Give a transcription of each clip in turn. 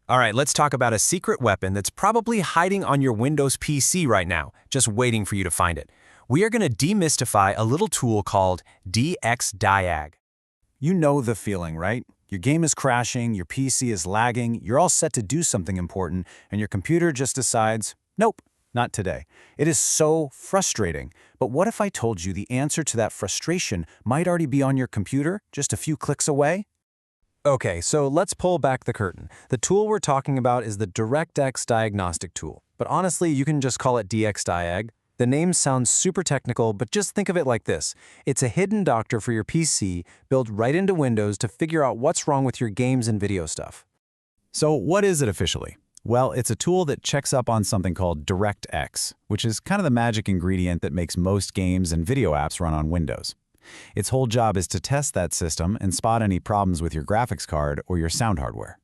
All right, let's talk about a secret weapon that's probably hiding on your Windows PC right now, just waiting for you to find it. We are going to demystify a little tool called DxDiag. You know the feeling, right? Your game is crashing, your PC is lagging, you're all set to do something important, and your computer just decides, nope, not today. It is so frustrating. But what if I told you the answer to that frustration might already be on your computer, just a few clicks away? Okay, so let's pull back the curtain. The tool we're talking about is the DirectX Diagnostic Tool. But honestly, you can just call it DxDiag. The name sounds super technical, but just think of it like this. It's a hidden doctor for your PC built right into Windows to figure out what's wrong with your games and video stuff. So what is it officially? Well, it's a tool that checks up on something called DirectX, which is kind of the magic ingredient that makes most games and video apps run on Windows. Its whole job is to test that system and spot any problems with your graphics card or your sound hardware.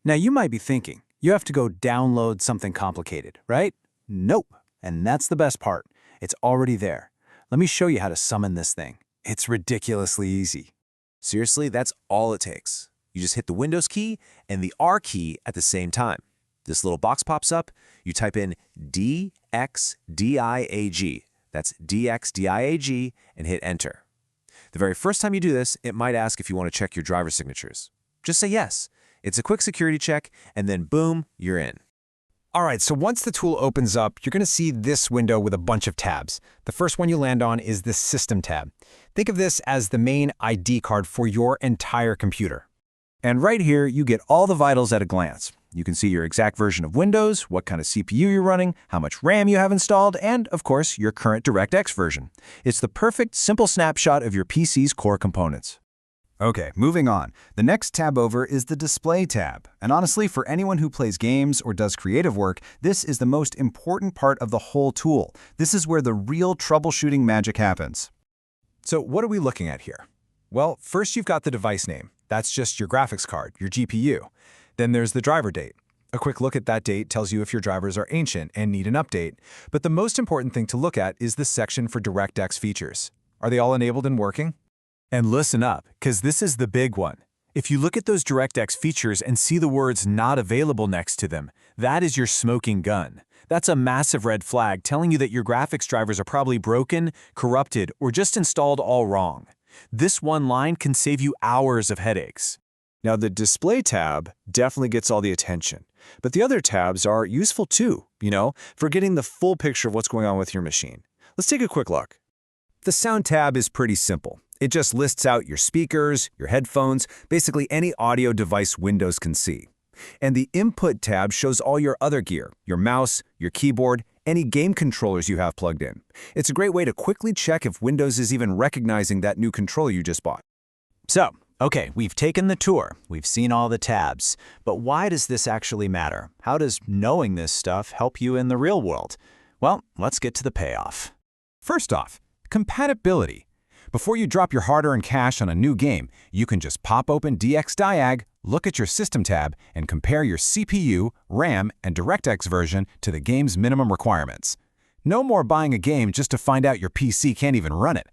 Now you might be thinking, you have to go download something complicated, right? Nope. And that's the best part. It's already there. Let me show you how to summon this thing. It's ridiculously easy. Seriously, that's all it takes. You just hit the Windows key and the R key at the same time. This little box pops up. You type in DxDiag. That's DxDiag and hit enter. The very first time you do this, it might ask if you want to check your driver signatures. Just say yes. It's a quick security check, and then boom, you're in. All right, so once the tool opens up, you're going to see this window with a bunch of tabs. The first one you land on is the System tab. Think of this as the main ID card for your entire computer. And right here, you get all the vitals at a glance. You can see your exact version of Windows, what kind of CPU you're running, how much RAM you have installed, and, of course, your current DirectX version. It's the perfect, simple snapshot of your PC's core components. Okay, moving on. The next tab over is the Display tab. And honestly, for anyone who plays games or does creative work, this is the most important part of the whole tool. This is where the real troubleshooting magic happens. So what are we looking at here? Well, first you've got the device name. That's just your graphics card, your GPU. Then there's the driver date. A quick look at that date tells you if your drivers are ancient and need an update. But the most important thing to look at is the section for DirectX features. Are they all enabled and working? And listen up, because this is the big one. If you look at those DirectX features and see the words "not available" next to them, that is your smoking gun. That's a massive red flag telling you that your graphics drivers are probably broken, corrupted, or just installed all wrong. This one line can save you hours of headaches. Now, the Display tab definitely gets all the attention, but the other tabs are useful too, for getting the full picture of what's going on with your machine. Let's take a quick look. The Sound tab is pretty simple. It just lists out your speakers, your headphones, basically any audio device Windows can see. And the Input tab shows all your other gear, your mouse, your keyboard, any game controllers you have plugged in. It's a great way to quickly check if Windows is even recognizing that new controller you just bought. So, okay, we've taken the tour, we've seen all the tabs, but why does this actually matter? How does knowing this stuff help you in the real world? Well, let's get to the payoff. First off, compatibility. Before you drop your hard-earned cash on a new game, you can just pop open DxDiag, look at your System tab, and compare your CPU, RAM, and DirectX version to the game's minimum requirements. No more buying a game just to find out your PC can't even run it.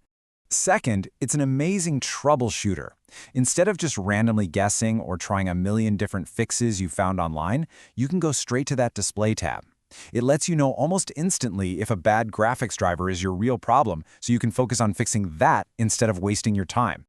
Second, it's an amazing troubleshooter. Instead of just randomly guessing or trying a million different fixes you found online, you can go straight to that Display tab. It lets you know almost instantly if a bad graphics driver is your real problem, so you can focus on fixing that instead of wasting your time.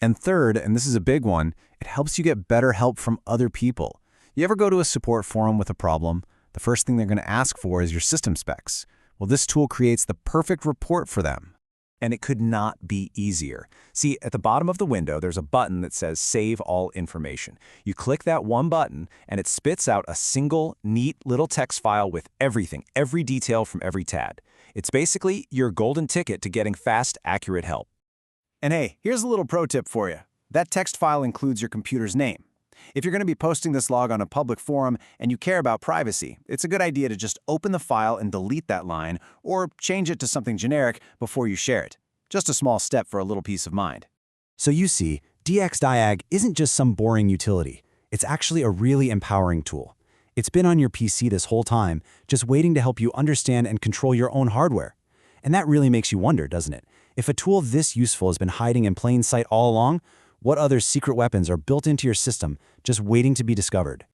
And third, and this is a big one, it helps you get better help from other people. You ever go to a support forum with a problem? The first thing they're going to ask for is your system specs. Well, this tool creates the perfect report for them. And it could not be easier. See, at the bottom of the window, there's a button that says Save All Information. You click that one button, and it spits out a single, neat little text file with everything, every detail from every tab. It's basically your golden ticket to getting fast, accurate help. And hey, here's a little pro tip for you. That text file includes your computer's name. If you're going to be posting this log on a public forum and you care about privacy, it's a good idea to just open the file and delete that line or change it to something generic before you share it. Just a small step for a little peace of mind. So you see, DxDiag isn't just some boring utility. It's actually a really empowering tool. It's been on your PC this whole time, just waiting to help you understand and control your own hardware. And that really makes you wonder, doesn't it? If a tool this useful has been hiding in plain sight all along, what other secret weapons are built into your system just waiting to be discovered?